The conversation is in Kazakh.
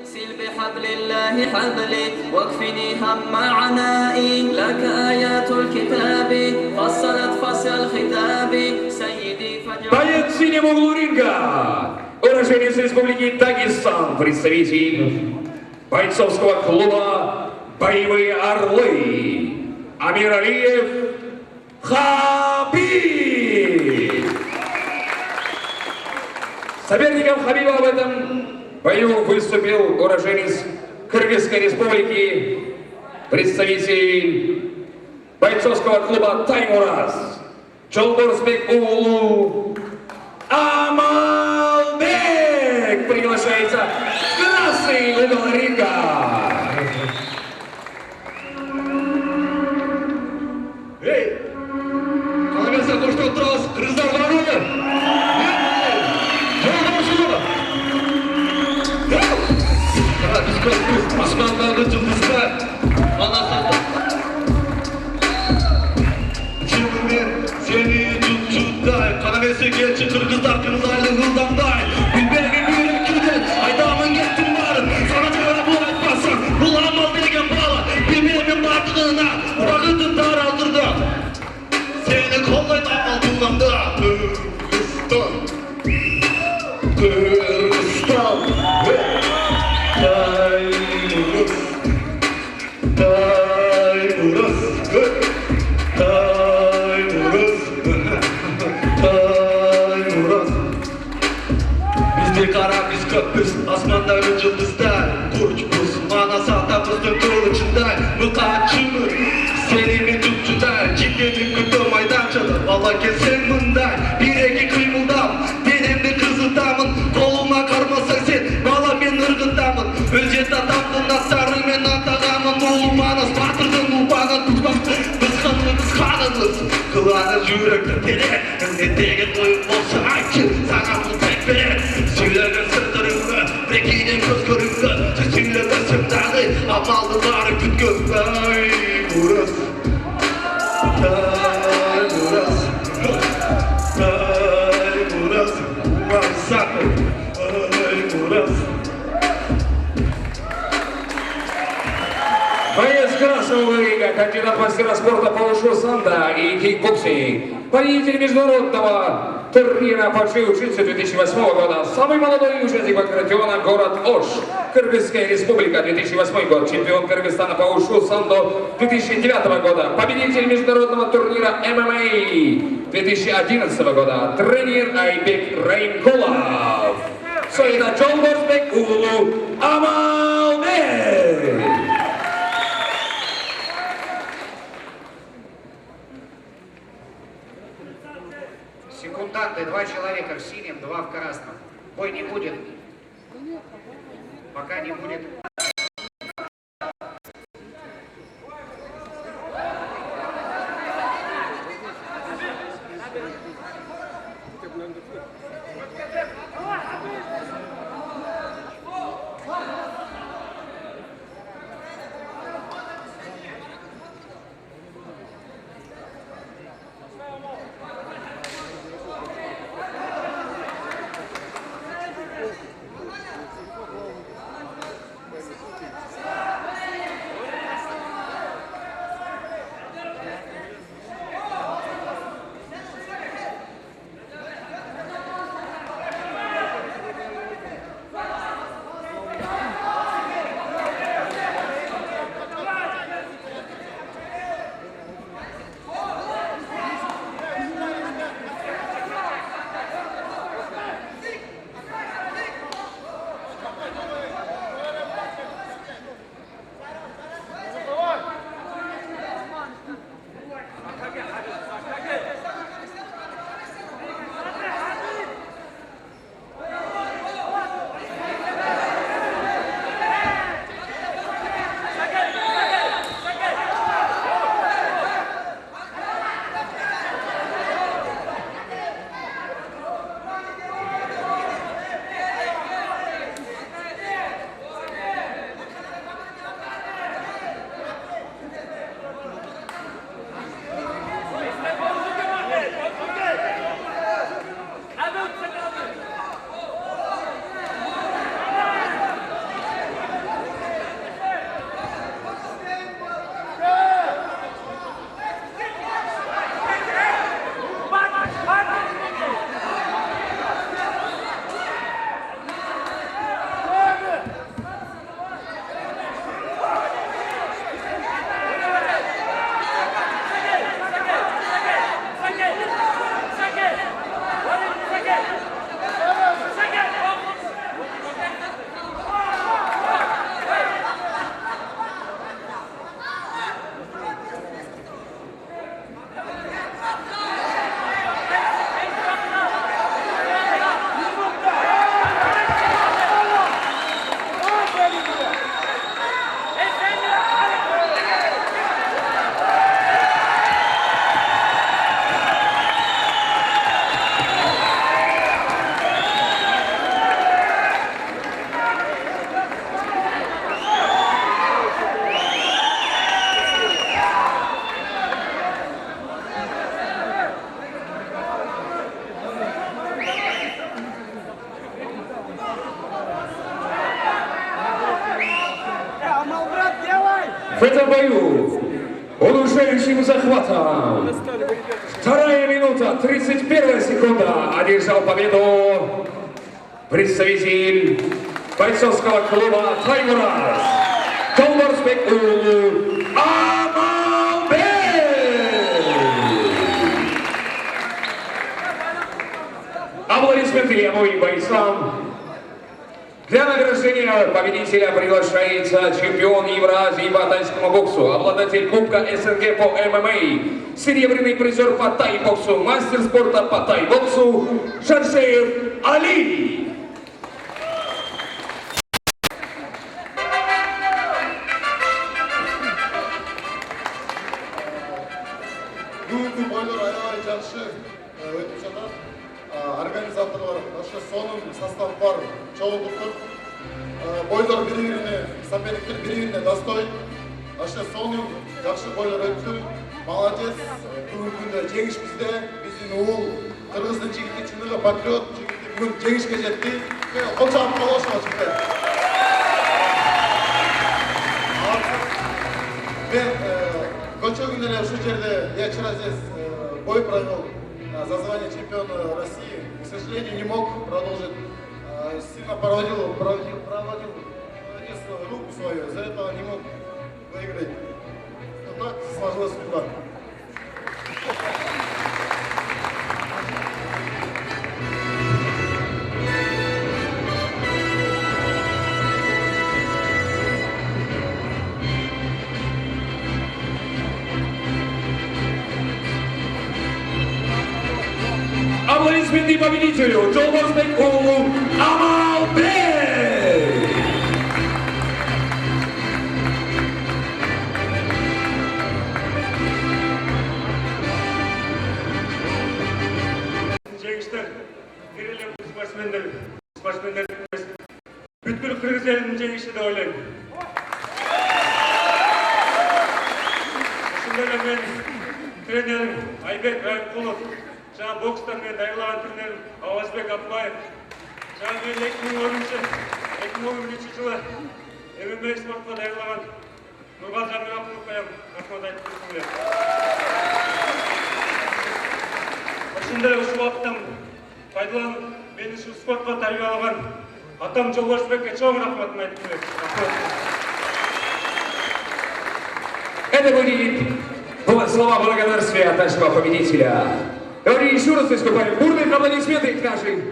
سل بحبل الله حبلي واكفني هم عنائي لك آيات الكتاب فصلت فصل الخطاب سيدي فاجعل. Боец в синем углу ринга, уроженец Республики Дагестан, представитель бойцовского клуба «Боевые орлы» Амиралиев Хабиб. Соперником Хабиба в этом бою выступил уроженец Кыргызской Республики, представитель бойцовского клуба «Таймураз» Жолдорсбек уулу Амалбек приглашается в красный угол ринга. Эй, қаламаса қоштау тұрас, қырыздар бар оны? Osmanlı'da cıldızlar Anasında Çıldır seni tuttuday Kanavesi geçi Kırgızlar kırızaylı hıldamday Bilbeğin yürek güzel Aydamın gettin varın Sana cevap ulaşmasın Bulamaz degen bağlı Bilmeyemin başlığına Vakıtın daraldırdı Seni kollayın altınlamda Kırgızstan Kırgızstan Taymuraz Bizde kara biz köpüz Asmanları cıldızlar Kurçpuz Manası atamızın kılıçından Mıkaçımı Senimi tutçudan Ciddenin kutu maydançalı Valla kesen bundan Bir eki kıymıldam Denemde kızıldamın Koluma karmasak sen Valla ben ırgıldamın Özet atamdın Asarı men atağamın Oğulmanız batırdın Ulbağın Kıskanlı kıskanınız Kılanız yürekte tere Ne degen oyun olsa ayçı Sana bu tek bere Söylemen sırtlarımı Bekinin göz körümde Sesinle besim dağı Amallıları küt göz Taymuraz Taymuraz Taymuraz Varsak Taymuraz. Боец красного ринга, кандидат мастера спорта по ушу санда и кикбоксинг, победитель международного турнира по джиу-джитсу 2008 года, самый молодой участник Багратиона, город Ош, Кыргызская республика, 2008 год, чемпион Кыргызстана по ушу сандо 2009 года, победитель международного турнира ММА 2011 года, тренер Айбек Раймкулов. Соеда Жолдорсбек уулу Амалбек. Секунданты, 2 человека в синем, 2 в красном. Бой не будет. Пока не будет. В этом бою удушающим захватом 2 минута 31 секунда одержал победу представитель бойцовского клуба «Таймурас» Жолбарысбек уулу Амалбек. Аплодисменты обоим бойцам. Для награждения победителя приглашается чемпион Евразии по тайскому боксу, обладатель Кубка СНГ по ММА, серебряный призер по тай-боксу, мастер спорта по тай-боксу Шаршеев Али. Бүгінгі бойлар аябай жақсы өтіп жатыр. Организаторлар ошо сонун состав бар чогултуп бойлар бири-бирине, соперниктер бири-бирине достой. Ошо сонун жакшы бойлар өттү. Молодец. Бүгүнкү күндө жеңиш бизде. Биздин уул кыргыздын жигити чыныгы патриот жигити бүгүн жеңишке жетти. Кол чабып колошмо жигиттер. Мен көчө күндө ушул жерде я вчера здесь бой провел за звание чемпиона России. К сожалению, не мог продолжить. Сильно проводил руку свою, из-за этого не мог выиграть. Но так сложилась судьба. Аплодисменты победителю Жолбарысбек уулу Амалбек. Жеңіштер, керелер спортсмендер бүткіл қырғыз елінің жеңіші деп ойлаймын. Осындай мен тренерім Айбек Райымқұлов, жаңа бокстан мен дайырлаған тренерім Ауазбек Аппаев, жаңа мен 2013 жылы ММА спортқа дайырлаған Нұрғал Жанмырақұловқа рахмат айтып кеткім. Осындай осы уақыттан пайдаланып, мені şu спортқа тәрбиелеген атам Жолбарысбекке чоң рахматын айтып келемін. Это были слова благодарствия от нашего победителя. Говорю еще раз, выступаем. Бурные аплодисменты к нашей